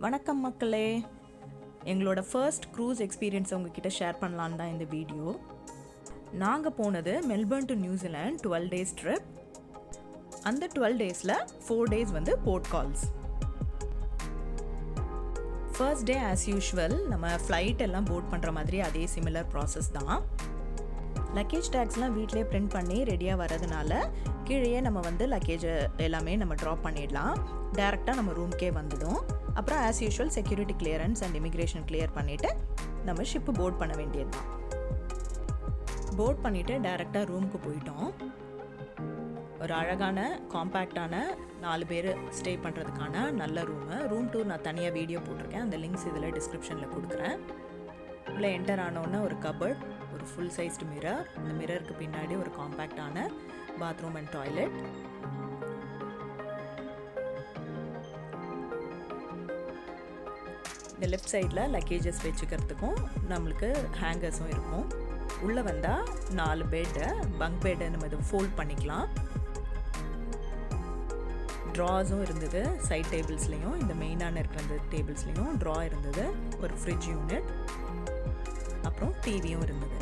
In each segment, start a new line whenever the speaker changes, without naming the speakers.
வணக்கம் மக்களே, எங்களோட ஃபர்ஸ்ட் க்ரூஸ் எக்ஸ்பீரியன்ஸ் உங்ககிட்ட ஷேர் பண்ணலான்னு தான் இந்த வீடியோ. நாங்கள் போனது Melbourne to New Zealand 12 days trip. அந்த 12 daysல 4 days வந்து port calls. First day as usual நம்ம ஃப்ளைட் எல்லாம் போர்ட் பண்ணுற மாதிரி அதே சிமிலர் ப்ராசஸ் தான். லக்கேஜ் டேக்ஸ்லாம் வீட்டிலே பிரிண்ட் பண்ணி ரெடியாக வரதுனால கீழே நம்ம வந்து லக்கேஜை எல்லாமே நம்ம ட்ராப் பண்ணிடலாம். டேரெக்டாக நம்ம ரூம்க்கே வந்துடும். அப்புறம் as usual security clearance and immigration clear பண்ணிவிட்டு நம்ம ஷிப்பு போர்ட் பண்ண வேண்டியது தான். போர்ட் பண்ணிவிட்டு டேரெக்டாக ரூமுக்கு போயிட்டோம். ஒரு அழகான காம்பேக்டான 4 பேர் ஸ்டே பண்ணுறதுக்கான நல்ல ரூம் டூர் நான் தனியாக வீடியோ போட்டிருக்கேன். அந்த லிங்க்ஸ் இதில் டிஸ்கிரிப்ஷனில் கொடுக்குறேன். உள்ளே என்டர் ஆனோன்னா ஒரு கபர்ட், ஒரு ஃபுல் சைஸ்டு மிரர், அந்த மிரருக்கு பின்னாடி ஒரு காம்பேக்டான பாத்ரூம் அண்ட் டாய்லெட். இந்த லெஃப்ட் சைடில் லக்கேஜஸ் வச்சுக்கிறதுக்கும் நம்மளுக்கு ஹேங்கர்ஸும் இருக்கும். உள்ளே வந்தால் 4 பெட்டு, பங்க் பெட்டை நம்ம இது ஃபோல்ட் பண்ணிக்கலாம். ட்ராஸும் இருந்தது சைட் டேபிள்ஸ்லேயும், இந்த மெயினான இருக்கிற அந்த டேபிள்ஸ்லேயும் ட்ரா இருந்தது. ஒரு ஃப்ரிட்ஜ் யூனிட், அப்புறம் டிவியும் இருந்தது.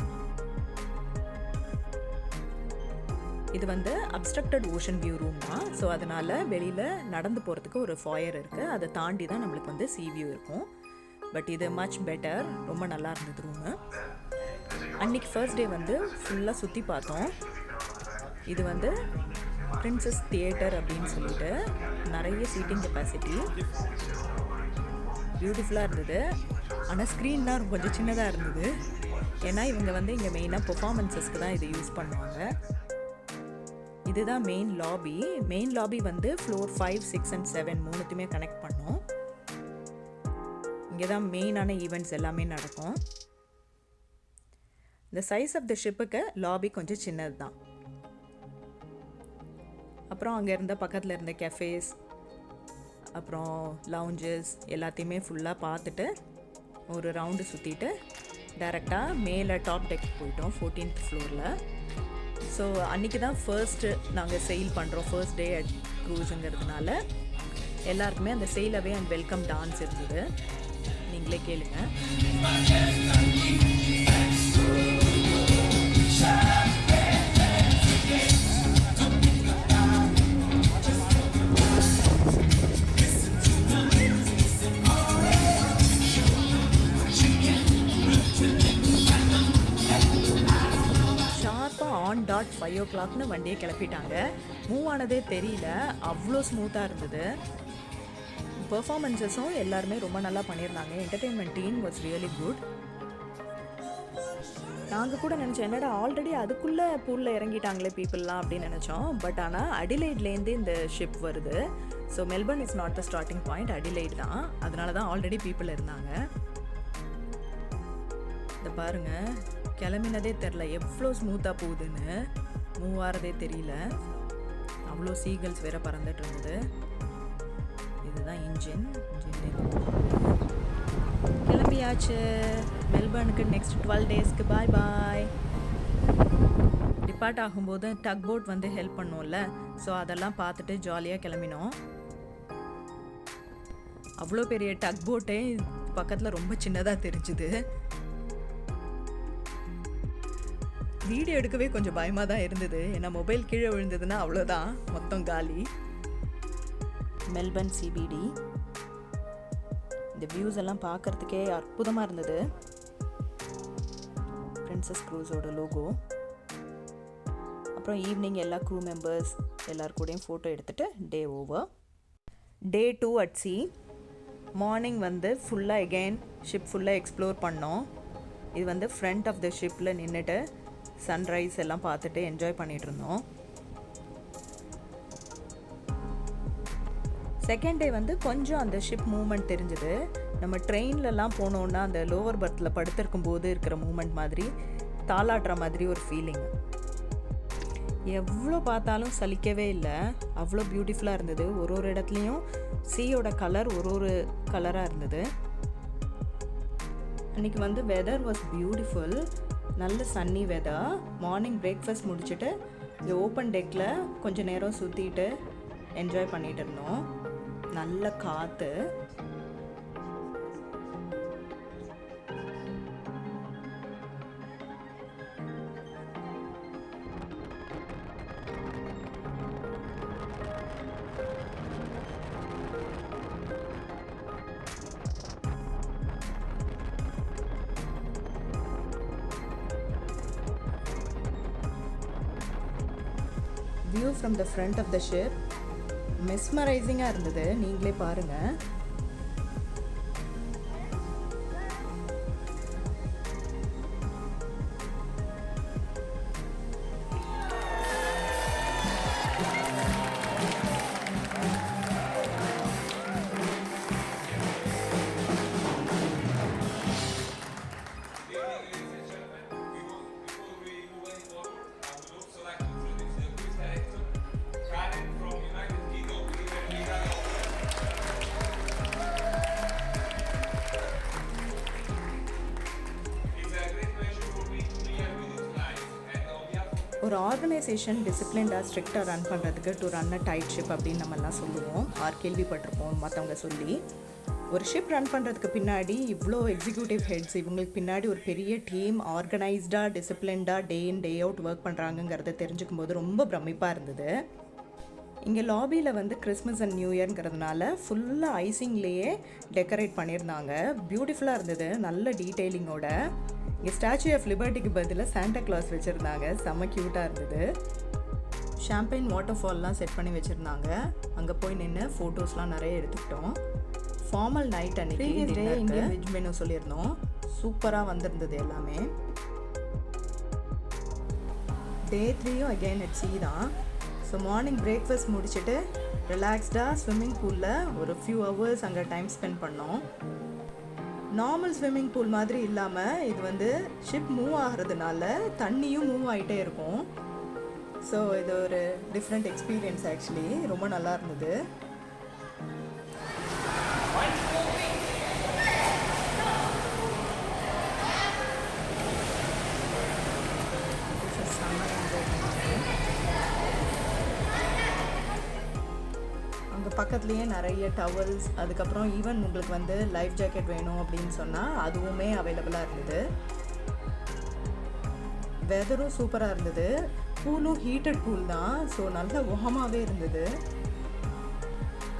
இது வந்து அப்ஸ்ட்ரக்டட் ஓஷன் வியூ ரூம் தான். ஸோ அதனால் வெளியில் நடந்து போகிறதுக்கு ஒரு ஃபாயர் இருக்குது. அதை தாண்டி தான் நம்மளுக்கு வந்து சி வியூ இருக்கும். பட் இது மச் பெட்டர், ரொம்ப நல்லா இருந்தது ரூமு. அன்றைக்கி ஃபர்ஸ்ட் டே வந்து ஃபுல்லாக சுற்றி பார்த்தோம். இது வந்து பிரின்சஸ் தியேட்டர் அப்படின்னு சொல்லிட்டு நிறைய சீட்டிங் கெப்பாசிட்டி, பியூட்டிஃபுல்லாக இருந்தது. ஆனால் ஸ்க்ரீன் தான் கொஞ்சம் சின்னதாக இருந்தது. ஏன்னா இவங்க வந்து இங்கே மெயினாக பெர்ஃபார்மன்ஸஸ்க்கு தான் இதை யூஸ் பண்ணுவாங்க. இதுதான் மெயின் லாபி. மெயின் லாபி வந்து ஃப்ளோர் 5, 6 and 7 மூணுத்தையுமே கனெக்ட் பண்ணோம். இங்கே தான் மெயினான ஈவெண்ட்ஸ் எல்லாமே நடக்கும். இந்த சைஸ் ஆஃப் த ஷிப்புக்கு லாபி கொஞ்சம் சின்னது தான். அப்புறம் அங்கே இருந்த பக்கத்தில் இருந்த கெஃபேஸ், அப்புறம் லவுஞ்சஸ் எல்லாத்தையுமே ஃபுல்லாக பார்த்துட்டு ஒரு ரவுண்டு சுற்றிட்டு டைரெக்டாக மேலே டாப் டெக் போயிட்டோம், 14th ஃப்ளோரில். ஸோ அன்றைக்கி தான் ஃபர்ஸ்ட்டு நாங்கள் செயில் பண்ணுறோம். ஃபர்ஸ்ட் டே அட் க்ரூஸுங்கிறதுனால எல்லாருக்குமே அந்த sail away and welcome dance இருந்தது. நீங்களே கேளுங்க. டாட் 5 o'clock வண்டியை கிளப்பிட்டாங்க. மூவ் ஆனதே தெரியல, அவ்வளோ ஸ்மூத்தாக இருந்தது. பெர்ஃபார்மன்ஸஸும் எல்லாருமே ரொம்ப நல்லா பண்ணியிருந்தாங்க. Entertainment team was really good. நாங்கள் கூட நினச்சோம், என்னடா ஆல்ரெடி அதுக்குள்ளே பூலில் இறங்கிட்டாங்களே பீப்புளெலாம் அப்படின்னு நினச்சோம். பட் ஆனால் அடிலைட்லேருந்து இந்த ஷிப் வருது. So Melbourne is not the starting point, Adelaide தான். அதனால தான் ஆல்ரெடி பீப்புள் இருந்தாங்க. இதை பாருங்கள், கிளம்பினதே தெரில, எவ்வளோ ஸ்மூத்தாக போகுதுன்னு. மூவ் ஆகிறதே தெரியல, அவ்வளோ சீகல்ஸ் வேற பறந்துட்டு இருந்தது. இதுதான் இன்ஜின். கிளம்பியாச்சு மெல்பர்னுக்கு. நெக்ஸ்ட் 12 daysக்கு பாய் பாய். டிபார்ட் ஆகும்போது டக் போட் வந்து ஹெல்ப் பண்ணும்ல, ஸோ அதெல்லாம் பார்த்துட்டு ஜாலியாக கிளம்பினோம். அவ்வளோ பெரிய டக் போட்டே பக்கத்தில் ரொம்ப சின்னதாக தெரிஞ்சுது. வீடியோ எடுக்கவே கொஞ்சம் பயமாக தான் இருந்தது. ஏன்னா மொபைல் கீழே விழுந்ததுன்னா அவ்வளோதான், மொத்தம் காலி. மெல்பர்ன் சிபிடி, இந்த வியூஸ் எல்லாம் பார்க்குறதுக்கே அற்புதமாக இருந்தது. பிரின்சஸ் க்ரூஸோட லோகோ. அப்புறம் ஈவினிங் எல்லா க்ரூ மெம்பர்ஸ் எல்லார் கூடயும் ஃபோட்டோ எடுத்துகிட்டு day over. Day 2 at sea. Morning வந்து ஃபுல்லாக எகெயின் ஷிப் ஃபுல்லாக எக்ஸ்ப்ளோர் பண்ணோம். இது வந்து ஃப்ரண்ட் ஆஃப் த ஷிப்பில் நின்றுட்டு சன்ரைஸ் எல்லாம் பார்த்துட்டு என்ஜாய் பண்ணிகிட்டு இருந்தோம். செகண்ட் டே வந்து கொஞ்சம் அந்த ஷிப் மூமெண்ட் தெரிஞ்சுது. நம்ம ட்ரெயின்லலாம் போனோன்னா அந்த லோவர் பர்த்தில் படுத்திருக்கும் போது இருக்கிற மூமெண்ட் மாதிரி, தாளாட்டுற மாதிரி ஒரு ஃபீலிங். எவ்வளோ பார்த்தாலும் சலிக்கவே இல்லை, அவ்வளோ பியூட்டிஃபுல்லாக இருந்தது. ஒரு இடத்துலையும் சீயோட கலர் ஒரு கலராக இருந்தது. அன்றைக்கி வந்து வெதர் வாஸ் பியூட்டிஃபுல், நல்ல சன்னி வெதர். மார்னிங் பிரேக்ஃபாஸ்ட் முடிச்சுட்டு இந்த ஓப்பன் டெக்கில் கொஞ்சம் நேரம் சுற்றிட்டு என்ஜாய் பண்ணிகிட்டு இருந்தோம். நல்ல காற்று. View from the front of the ship மெஸ்மரைசிங்காக இருந்தது. நீங்களே பாருங்கள். ஒரு ஆர்கனைசேஷன் டிசிப்ளின்டாக ஸ்ட்ரிக்டாக ரன் பண்ணுறதுக்கு to run a tight ship அப்படின்னு நம்மலாம் சொல்லுவோம், கேள்விப்பட்டிருப்போம் மற்றவங்க சொல்லி. ஒரு ஷிப் ரன் பண்ணுறதுக்கு பின்னாடி இவ்வளோ எக்ஸிக்யூட்டிவ் ஹெட்ஸ், இவங்களுக்கு பின்னாடி ஒரு பெரிய டீம் ஆர்கனைஸ்டாக டிசிப்ளின்டாக டே இன் டே அவுட் ஒர்க் பண்ணுறாங்கங்கிறத தெரிஞ்சுக்கும் போது ரொம்ப பிரமிப்பாக இருந்தது. இங்கே லாபியில் வந்து கிறிஸ்மஸ் அண்ட் நியூ இயர்ங்கிறதுனால ஃபுல்லாக ஐசிங்லேயே டெக்கரேட் பண்ணியிருந்தாங்க. பியூட்டிஃபுல்லாக இருந்தது, நல்ல டீட்டெயிலிங்கோட. இங்கே ஸ்டாச்சு ஆஃப் லிபர்ட்டிக்கு பதிலாக சாண்டா கிளாஸ் வச்சுருந்தாங்க, செம்ம க்யூட்டாக இருந்தது. ஷாம்பெயின் வாட்டர் ஃபால்லாம் செட் பண்ணி வச்சுருந்தாங்க. அங்கே போய் நின்று ஃபோட்டோஸ்லாம் நிறைய எடுத்துக்கிட்டோம். ஃபார்மல் நைட் அன்றைக்கி இந்தியன் வெஜ் மெனு சொல்லியிருந்தோம், சூப்பராக வந்திருந்தது எல்லாமே. டே 3யும் அகெயின் அட் சீ தான். ஸோ மார்னிங் பிரேக்ஃபாஸ்ட் முடிச்சுட்டு ரிலாக்ஸ்டாக ஸ்விம்மிங் பூலில் ஒரு ஃபியூ ஹவர்ஸ் அங்கே டைம் ஸ்பெண்ட் பண்ணோம். நார்மல் ஸ்விம்மிங் பூல் மாதிரி இல்லாமல் இது வந்து ஷிப் மூவ் ஆகிறதுனால தண்ணியும் மூவ் ஆகிட்டே இருக்கும். ஸோ இது ஒரு டிஃப்ரெண்ட் எக்ஸ்பீரியன்ஸ் ஆக்சுவலி, ரொம்ப நல்லா இருந்தது. அங்கே பக்கத்துலேயே நிறைய டவல்ஸ், அதுக்கப்புறம் ஈவன் உங்களுக்கு வந்து லைஃப் ஜாக்கெட் வேணும் அப்படின்னு சொன்னால் அதுவுமே அவைலபிளாக இருந்தது. வெதரும் சூப்பராக இருந்தது. பூலும் ஹீட்டட் பூல் தான், ஸோ நல்ல வார்மாகவே இருந்தது.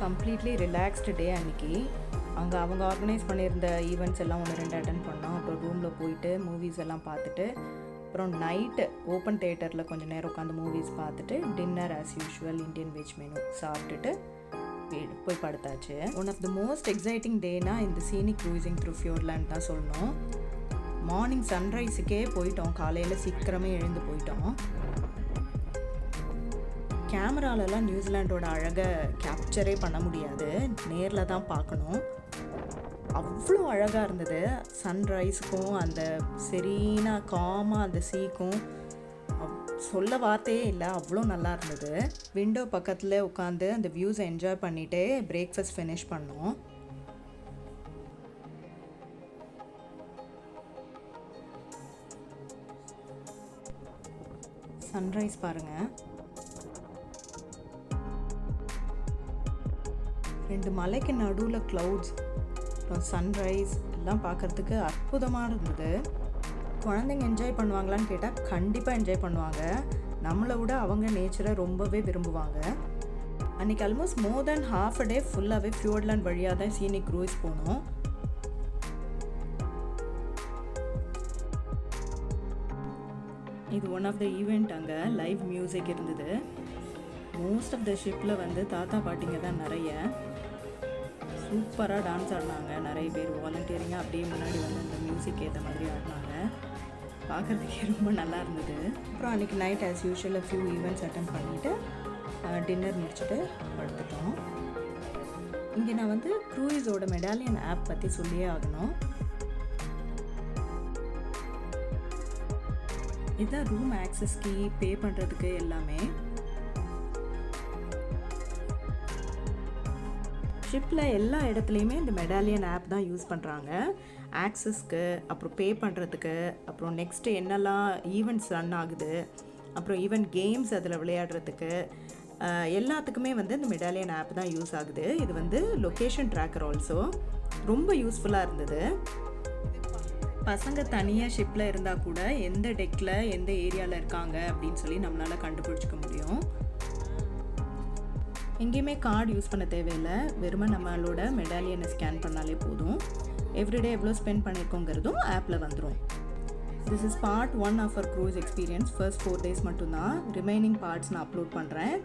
கம்ப்ளீட்லி ரிலாக்ஸ்டு டே அன்றைக்கி. அங்கே அவங்க ஆர்கனைஸ் பண்ணியிருந்த ஈவெண்ட்ஸ் எல்லாம் 1-2 அட்டன் பண்ணோம். அப்புறம் ரூமில் போயிட்டு மூவிஸ் எல்லாம் பார்த்துட்டு, அப்புறம் நைட்டு ஓப்பன் தியேட்டரில் கொஞ்சம் நேரம் உட்காந்து மூவிஸ் பார்த்துட்டு dinner as usual Indian veg menu சாப்பிட்டுட்டு போய் படுத்தாச்சு. One of the most exciting டேனா இந்த சீனிக் க்ரூசிங் த்ரூ ஃபியோர்ட்லேண்ட் தான் சொல்லணும். மார்னிங் சன்ரைஸுக்கே போயிட்டோம், காலையில் சீக்கிரமே எழுந்து போயிட்டோம். கேமராலெலாம் நியூசிலாண்டோட அழகை கேப்சரே பண்ண முடியாது, நேரில் தான் பார்க்கணும். அவ்வளோ அழகாக இருந்தது. சன்ரைஸுக்கும் அந்த செரீனா காமாக அந்த சீக்கும் சொல்ல வார்த்தையே இல்லை, அவ்வளோ நல்லா இருந்தது. விண்டோ பக்கத்தில் உட்காந்து அந்த வியூஸை என்ஜாய் பண்ணிகிட்டே பிரேக்ஃபாஸ்ட் ஃபினிஷ் பண்ணோம். சன்ரைஸ் பாருங்கள், 2 மலைக்கு நடுவில் க்ளவுட்ஸ், அப்புறம் சன்ரைஸ் எல்லாம் பார்க்குறதுக்கு அற்புதமாக இருந்தது. குழந்தைங்க என்ஜாய் பண்ணுவாங்களான்னு கேட்டால் கண்டிப்பாக என்ஜாய் பண்ணுவாங்க. நம்மளை விட அவங்க நேச்சரை ரொம்பவே விரும்புவாங்க. அன்றைக்கி almost more then half a டே ஃபுல்லாகவே ஃபியோர்ட்லேண்ட் வழியாக தான் சீனிக் க்ரூஸ் போனோம். இது ஒன் ஆஃப் த ஈவெண்ட். அங்கே லைவ் மியூசிக் இருந்தது. மோஸ்ட் ஆஃப் த ஷிப்பில் வந்து தாத்தா பாட்டிங்க தான் நிறைய. சூப்பராக டான்ஸ் ஆடினாங்க நிறைய பேர். வாலண்டியரிங்காக அப்படியே முன்னாடி வந்து அந்த மியூசிக் ஏற்ற மாதிரி ஆடினாங்க, பார்க்குறதுக்கே ரொம்ப நல்லா இருந்தது. அப்புறம் அன்றைக்கி night as usual few events attend பண்ணிவிட்டு டின்னர் முடிச்சுட்டு படுத்துட்டோம். இங்கே நான் வந்து க்ரூயிஸோட மெடாலியன் ஆப் பற்றி சொல்லியே ஆகணும். இதுதான் ரூம் ஆக்சஸ் கீ, பே பண்ணுறதுக்கு எல்லாமே. ஷிப்பில் எல்லா இடத்துலையுமே இந்த மெடாலியன் ஆப் தான் யூஸ் பண்ணுறாங்க. ஆக்சஸ்க்கு, அப்புறம் பே பண்ணுறதுக்கு, அப்புறம் நெக்ஸ்ட்டு என்னெல்லாம் ஈவெண்ட்ஸ் ரன் ஆகுது, அப்புறம் ஈவெண்ட் கேம்ஸ் அதில் விளையாடுறதுக்கு எல்லாத்துக்குமே வந்து இந்த மெடாலியன் ஆப் தான் யூஸ் ஆகுது. இது வந்து லொக்கேஷன் ட்ராக்கர் ஆல்சோ ரொம்ப யூஸ்ஃபுல்லாக இருந்தது. பசங்க தனியாக ஷிப்பில் இருந்தால் கூட எந்த டெக்கில் எந்த ஏரியாவில் இருக்காங்க அப்படின்னு சொல்லி நம்மளால் கண்டுபிடிச்சிக்க முடியும். எங்கேயுமே கார்டு யூஸ் பண்ண தேவையில்லை, வெறுமை நம்மளோட மெடாலியனை ஸ்கேன் பண்ணாலே போதும். எவ்ரிடே எவ்வளோ ஸ்பெண்ட் பண்ணியிருக்கோங்கிறதும் ஆப்பில் வந்துடும். This is part 1 of our cruise experience. First 4 days மட்டும்தான். ரிமைனிங் பார்ட்ஸ் நான் அப்லோட் பண்ணுறேன்.